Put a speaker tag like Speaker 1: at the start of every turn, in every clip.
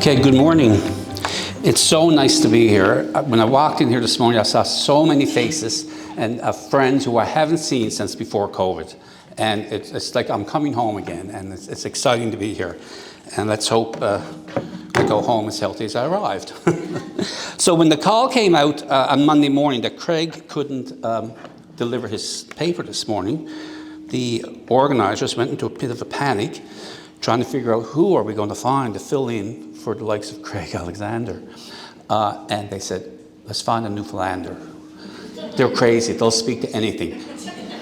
Speaker 1: Okay, good morning. It's so nice to be here. When I walked in here this morning, I saw so many faces and friends who I haven't seen since before COVID. And it's like I'm coming home again, and it's exciting to be here. And let's hope I go home as healthy as I arrived. So when the call came out on Monday morning that Craig couldn't deliver his paper this morning, the organizers went into a bit of a panic, trying to figure out who are we going to find to fill in for the likes of Craig Alexander. And they said, let's find a Newfoundlander. They're crazy, they'll speak to anything.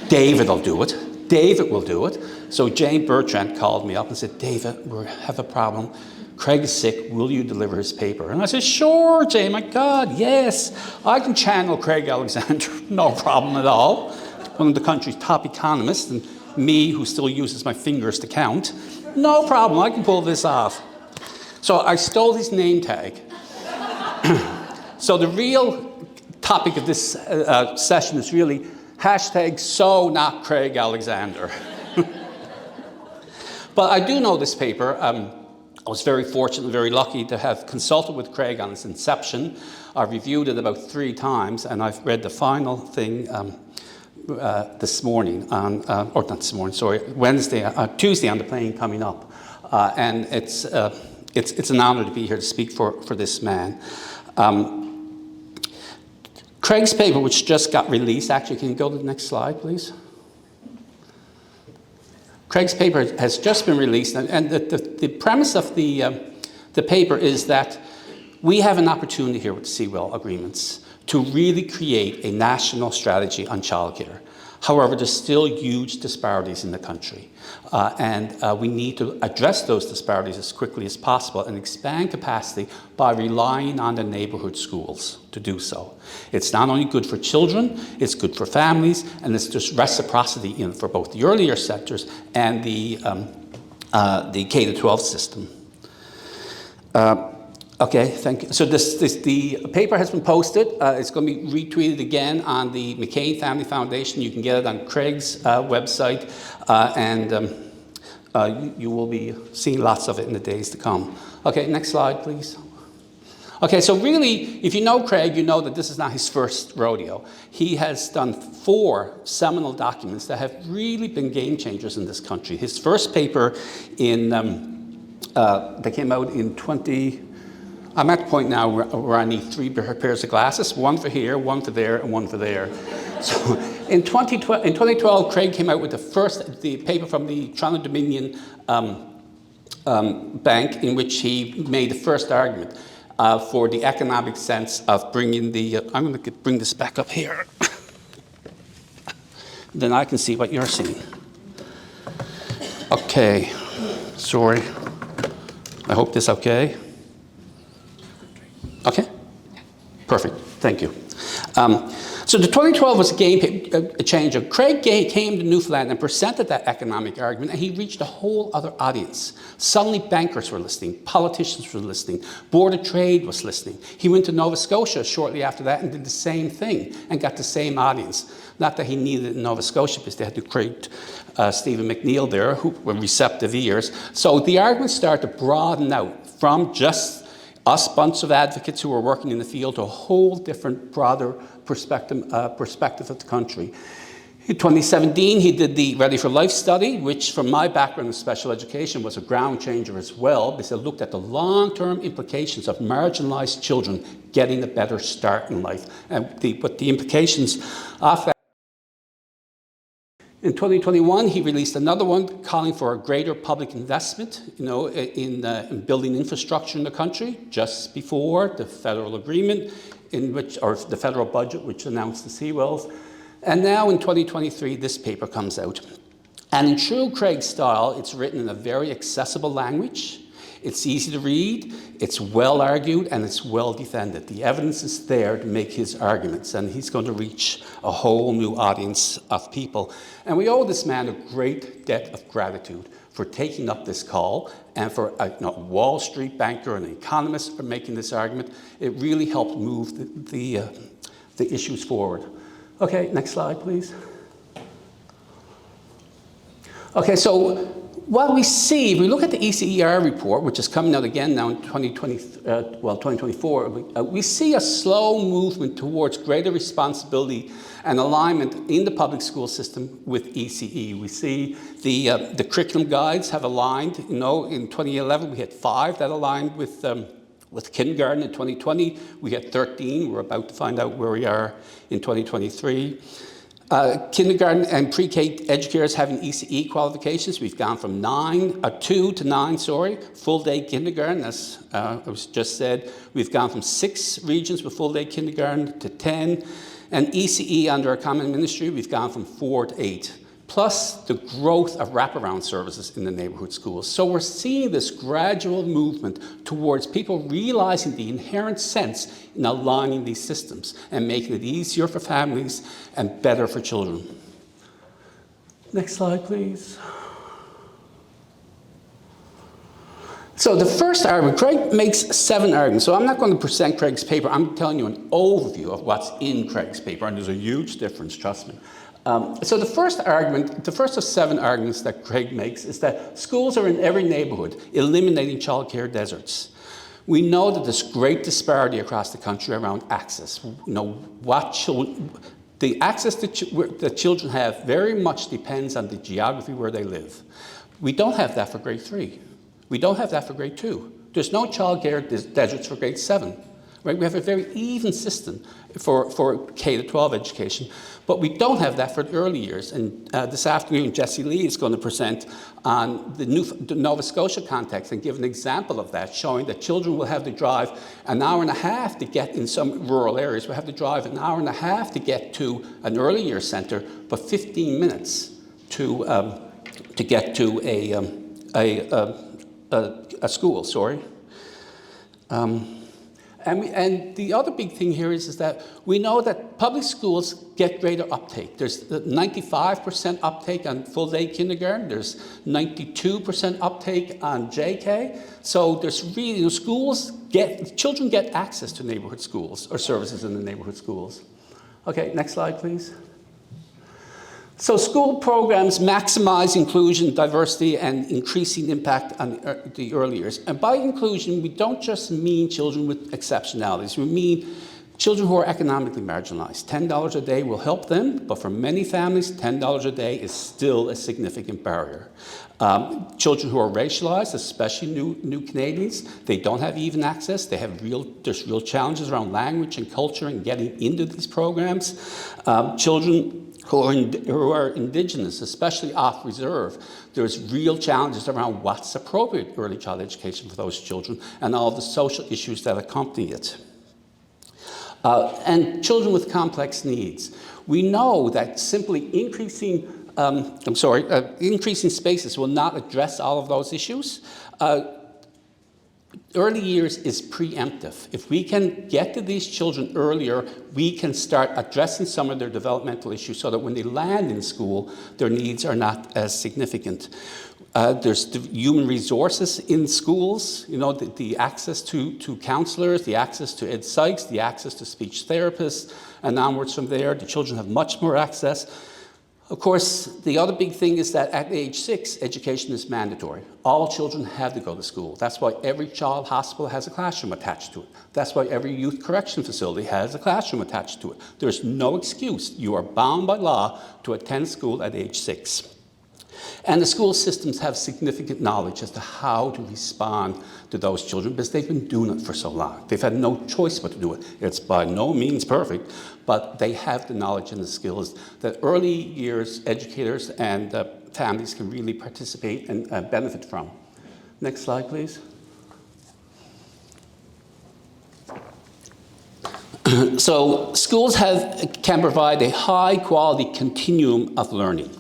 Speaker 1: David will do it. David will do it. So Jane Bertrand called me up and said, David, we have a problem. Craig is sick, will you deliver his paper? And I said, sure, Jane, my God, yes. I can channel Craig Alexander, no problem at all. One of the country's top economists, and me, who still uses my fingers to count. No problem, I can pull this off. So I stole his name tag. So the real topic of this session is really hashtag so not Craig Alexander. But I do know this paper. I was very fortunate, very lucky to have consulted with Craig on its inception. I've reviewed it about 3 times, and I've read the final thing this morning, or not this morning, sorry, Tuesday on the plane coming up. And it's an honor to be here to speak for this man. Craig's paper, which just got released, actually, can you go to the next slide, please? Craig's paper has just been released, and the premise of the paper is that we have an opportunity here with the Sewell agreements to really create a national strategy on childcare. However, there's still huge disparities in the country, and we need to address those disparities as quickly as possible and expand capacity by relying on the neighborhood schools to do so. It's not only good for children, it's good for families, and it's just reciprocity for both the earlier sectors and the K-12 system. Okay, thank you. So the paper has been posted. It's going to be retweeted again on the McCain Family Foundation. You can get it on Craig's website, and you will be seeing lots of it in the days to come. Okay, next slide, please. Okay, so really, if you know Craig, you know that this is not his first rodeo. He has done 4 seminal documents that have really been game changers in this country. His first paper that came out in I'm at the point now where I need 3 pairs of glasses, 1 for here, 1 for there, and 1 for there. So in 2012, Craig came out with the paper from the Toronto-Dominion Bank, in which he made the first argument for the economic sense of bringing I'm going to bring this back up here. Then I can see what you're seeing. Okay, sorry. I hope this is okay. Okay, perfect, thank you. So the 2012 was a game changer. Craig came to Newfoundland and presented that economic argument, and he reached a whole other audience. Suddenly bankers were listening, politicians were listening, Board of Trade was listening. He went to Nova Scotia shortly after that and did the same thing and got the same audience. Not that he needed it in Nova Scotia, because they had to create Stephen McNeill there, who were receptive ears. So the argument started to broaden out from just us bunch of advocates who are working in the field to a whole different, broader perspective of the country. In 2017, he did the Ready for Life study, which from my background in special education was a ground changer as well, because it looked at the long-term implications of marginalized children getting a better start in life, and what the implications of that. In 2021, he released another one calling for a greater public investment, in building infrastructure in the country, just before the federal agreement, or the federal budget, which announced the Sewells. And now in 2023, this paper comes out. And in true Craig style, it's written in a very accessible language. It's easy to read, it's well argued, and it's well defended. The evidence is there to make his arguments, and he's going to reach a whole new audience of people. And we owe this man a great debt of gratitude for taking up this call, and for a Wall Street banker and an economist for making this argument. It really helped move the issues forward. Okay, next slide, please. Okay, so what we see, if we look at the ECER report, which is coming out again now in 2024, we see a slow movement towards greater responsibility and alignment in the public school system with ECE. We see the curriculum guides have aligned. You know, in 2011 we had 5 that aligned with kindergarten. In 2020 we had 13. We're about to find out where we are in 2023. Kindergarten and pre-K educators having ECE qualifications, we've gone from 2 to 9, full-day kindergarten, as was just said. We've gone from 6 regions with full-day kindergarten to 10. And ECE under a common ministry, we've gone from 4 to 8. Plus the growth of wraparound services in the neighborhood schools. So we're seeing this gradual movement towards people realizing the inherent sense in aligning these systems and making it easier for families and better for children. Next slide, please. So the first argument, Craig makes 7 arguments. So I'm not going to present Craig's paper. I'm telling you an overview of what's in Craig's paper, and there's a huge difference, trust me. So the first argument, the first of 7 arguments that Craig makes is that schools are in every neighborhood, eliminating childcare deserts. We know that there's great disparity across the country around access. You know, the access that children have very much depends on the geography where they live. We don't have that for grade 3. We don't have that for grade 2. There's no childcare deserts for grade 7. Right? We have a very even system for K-12 education, but we don't have that for the early years. And this afternoon, Jessie Lee is going to present on the Nova Scotia context and give an example of that, showing that children will have to drive an hour and a half to get, in some rural areas, will have to drive an hour and a half to get to an early years center, but 15 minutes to get to a school, And the other big thing here is that we know that public schools get greater uptake. There's 95% uptake on full-day kindergarten. There's 92% uptake on JK. So there's really, children get access to neighborhood schools or services in the neighborhood schools. Okay, next slide, please. So school programs maximize inclusion, diversity, and increasing impact on the early years. And by inclusion, we don't just mean children with exceptionalities. We mean children who are economically marginalized. $10 a day will help them, but for many families, $10 a day is still a significant barrier. Children who are racialized, especially new Canadians, they don't have even access. There's real challenges around language and culture and getting into these programs. Children who are Indigenous, especially off reserve, there's real challenges around what's appropriate early child education for those children and all the social issues that accompany it. And children with complex needs. We know that simply increasing spaces will not address all of those issues. Early years is preemptive. If we can get to these children earlier, we can start addressing some of their developmental issues so that when they land in school, their needs are not as significant. There's the human resources in schools, you know, the access to counselors, the access to ed psychs, the access to speech therapists, and onwards from there. The children have much more access. Of course, the other big thing is that at age 6, education is mandatory. All children have to go to school. That's why every child hospital has a classroom attached to it. That's why every youth correction facility has a classroom attached to it. There's no excuse. You are bound by law to attend school at age 6. And the school systems have significant knowledge as to how to respond to those children because they've been doing it for so long. They've had no choice but to do it. It's by no means perfect, but they have the knowledge and the skills that early years educators and families can really participate and benefit from. Next slide, please. So schools can provide a high quality continuum of learning.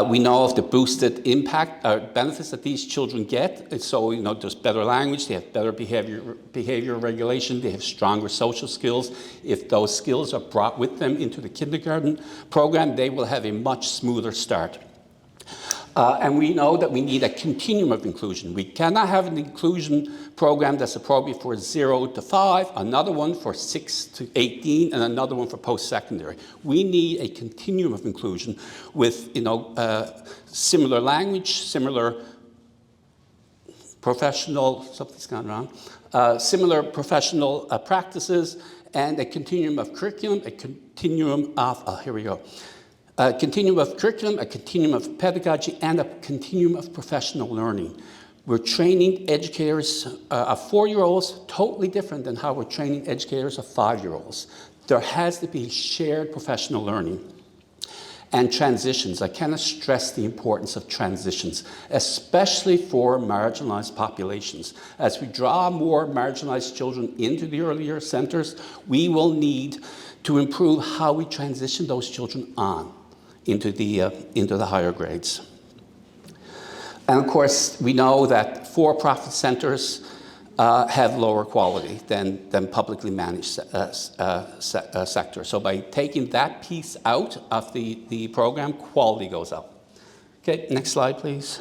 Speaker 1: We know of the boosted impact benefits that these children get. And so, you know, there's better language, they have better behavior regulation, they have stronger social skills. If those skills are brought with them into the kindergarten program, they will have a much smoother start. And we know that we need a continuum of inclusion. We cannot have an inclusion program that's appropriate for 0 to 5, another one for 6 to 18, and another one for post-secondary. We need a continuum of inclusion with, similar language, similar professional, something's gone wrong, similar professional practices, and a continuum of curriculum, a continuum of, here we go. A continuum of curriculum, a continuum of pedagogy, and a continuum of professional learning. We're training educators of 4-year-olds totally different than how we're training educators of 5-year-olds. There has to be shared professional learning. And transitions. I cannot stress the importance of transitions, especially for marginalized populations. As we draw more marginalized children into the earlier centers, we will need to improve how we transition those children on into the higher grades. And of course, we know that for-profit centers have lower quality than publicly managed sectors. So by taking that piece out of the program, quality goes up. Okay, next slide, please.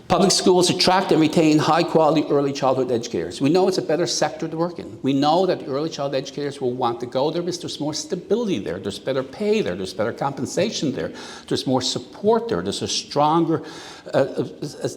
Speaker 1: Public schools attract and retain high-quality early childhood educators. We know it's a better sector to work in. We know that the early childhood educators will want to go there because there's more stability there, there's better pay there, there's better compensation there, there's more support there, there's a stronger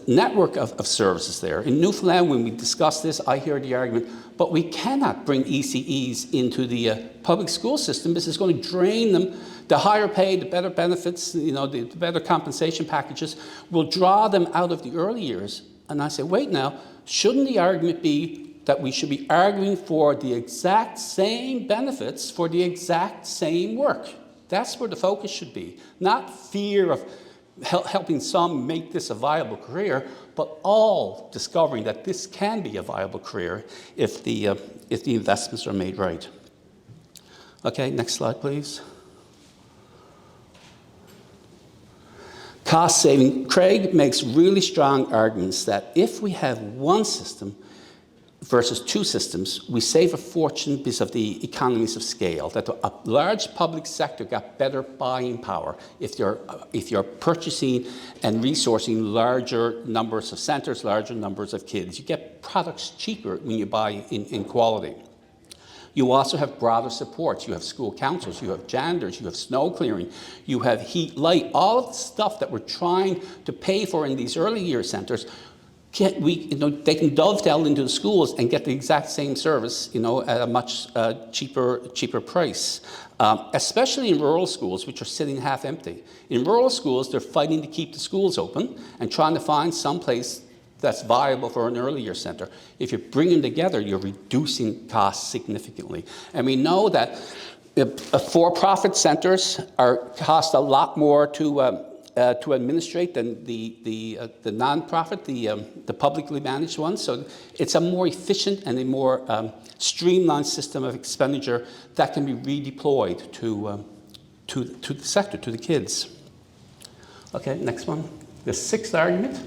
Speaker 1: network of services there. In Newfoundland, when we discuss this, I hear the argument, but we cannot bring ECEs into the public school system because it's going to drain them. The higher pay, the better benefits, the better compensation packages will draw them out of the early years. And I say, wait now, shouldn't the argument be that we should be arguing for the exact same benefits for the exact same work? That's where the focus should be, not fear of helping some make this a viable career, but all discovering that this can be a viable career if the investments are made right. Okay, next slide, please. Cost saving. Craig makes really strong arguments that if we have one system versus 2 systems, we save a fortune because of the economies of scale, that a large public sector got better buying power if you're purchasing and resourcing larger numbers of centers, larger numbers of kids. You get products cheaper when you buy in quality. You also have broader supports. You have school councils, you have janitors, you have snow clearing, you have heat, light, all of the stuff that we're trying to pay for in these early year centers. They can dovetail into the schools and get the exact same service, at a much cheaper price. Especially in rural schools, which are sitting half empty. In rural schools, they're fighting to keep the schools open and trying to find some place that's viable for an earlier center. If you bring them together, you're reducing costs significantly. And we know that for-profit centers cost a lot more to administrate than the non-profit, the publicly managed ones. So it's a more efficient and a more streamlined system of expenditure that can be redeployed to the sector, to the kids. Okay, next one. The 6th argument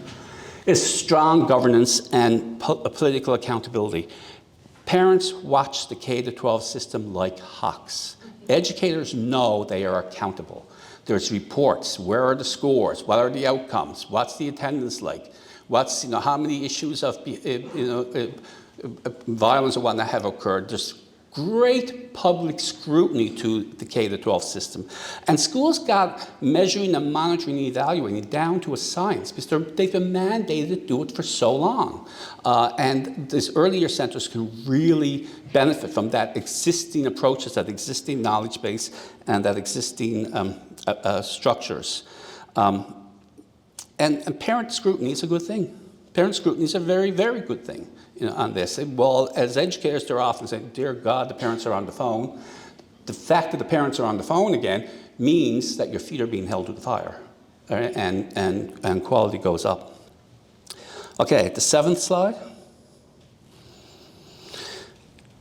Speaker 1: is strong governance and political accountability. Parents watch the K-12 system like hawks. Educators know they are accountable. There's reports. Where are the scores? What are the outcomes? What's the attendance like? What's, how many issues of violence or whatnot have occurred? There's great public scrutiny to the K-12 system. And schools got measuring and monitoring and evaluating down to a science because they've been mandated to do it for so long. And these earlier centers can really benefit from that existing approaches, that existing knowledge base, and that existing structures. And parent scrutiny is a good thing. Parent scrutiny is a very, very good thing. On this. Well, as educators, they're often saying, dear God, the parents are on the phone. The fact that the parents are on the phone again means that your feet are being held to the fire, right? And quality goes up. Okay, the 7th slide.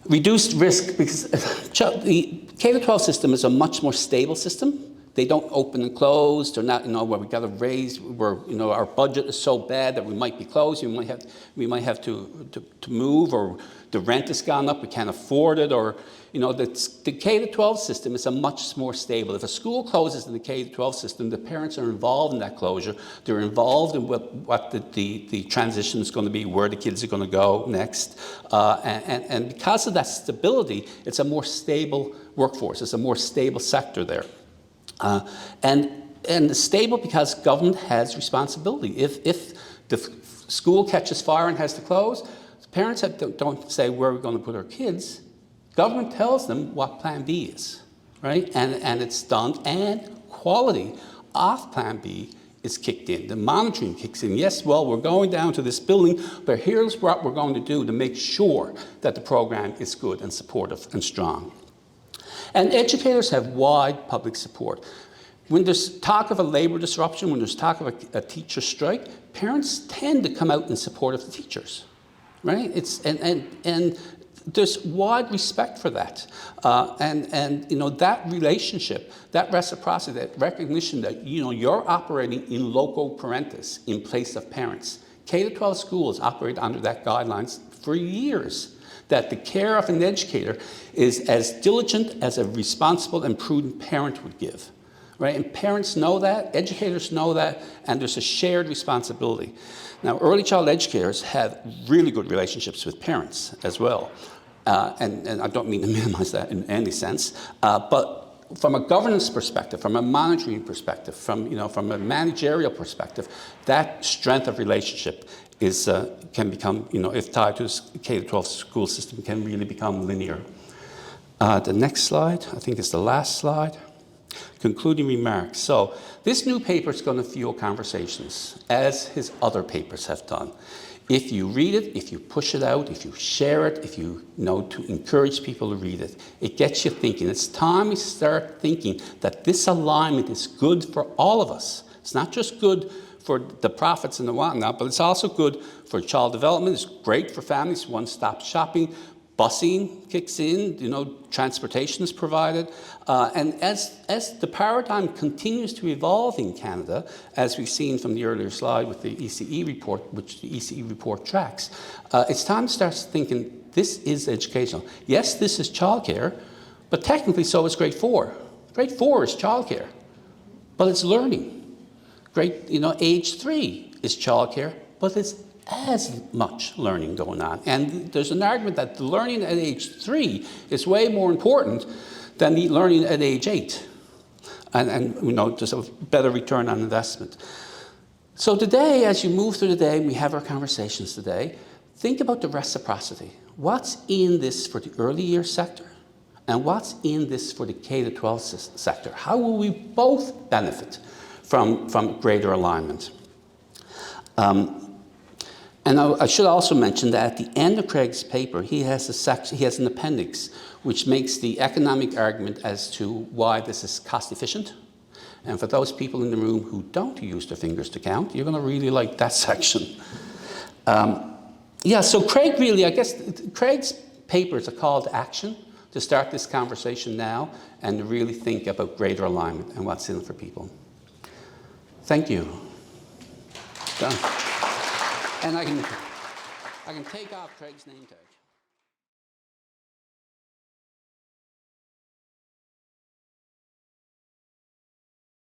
Speaker 1: Reduced risk, because the K-12 system is a much more stable system. they don't open and close. They're not, where we got to raise, where, our budget is so bad that we might be closed. We might have to move, or the rent has gone up, we can't afford it, or, the K-12 system is a much more stable. If a school closes in the K-12 system, the parents are involved in that closure. They're involved in what the transition is going to be, where the kids are going to go next. And because of that stability, it's a more stable workforce. It's a more stable sector there. And stable because government has responsibility. If the school catches fire and has to close, parents don't say where we're going to put our kids. Government tells them what Plan B is, right? And it's done, and quality of Plan B is kicked in. The monitoring kicks in. Yes, well, we're going down to this building, but here's what we're going to do to make sure that the program is good and supportive and strong. And educators have wide public support. When there's talk of a labor disruption, when there's talk of a teacher strike, parents tend to come out in support of the teachers, right? And there's wide respect for that. That relationship, that reciprocity, that recognition that, you're operating in loco parentis, in place of parents. K-12 schools operate under that guidelines for years, that the care of an educator is as diligent as a responsible and prudent parent would give, right? And parents know that, educators know that, and there's a shared responsibility. Now, early child educators have really good relationships with parents as well. And I don't mean to minimize that in any sense, but from a governance perspective, from a monitoring perspective, from a managerial perspective, that strength of relationship can become, if tied to the K-12 school system, can really become linear. The next slide, I think is the last slide. Concluding remarks. So this new paper is going to fuel conversations, as his other papers have done. If you read it, if you push it out, if you share it, if you to encourage people to read it, it gets you thinking. It's time we start thinking that this alignment is good for all of us. It's not just good for the profits and the whatnot, but it's also good for child development. It's great for families, one-stop shopping. Busing kicks in, transportation is provided. And as the paradigm continues to evolve in Canada, as we've seen from the earlier slide with the ECE report, which the ECE report tracks, it's time to start thinking, this is educational. Yes, this is childcare, but technically so is grade 4. Grade 4 is childcare, but it's learning. Age 3 is childcare, but it's as much learning going on. And there's an argument that the learning at age 3 is way more important than the learning at age 8. And there's a better return on investment. So today, as you move through the day, we have our conversations today, think about the reciprocity. What's in this for the early years sector? And what's in this for the K-12 sector? How will we both benefit from greater alignment? And I should also mention that at the end of Craig's paper, he has an appendix which makes the economic argument as to why this is cost efficient. And for those people in the room who don't use their fingers to count, you're going to really like that section. So Craig really, I guess, Craig's paper is a call to action to start this conversation now and to really think about greater alignment and what's in it for people. Thank you. Done. And I can take off Craig's name tag.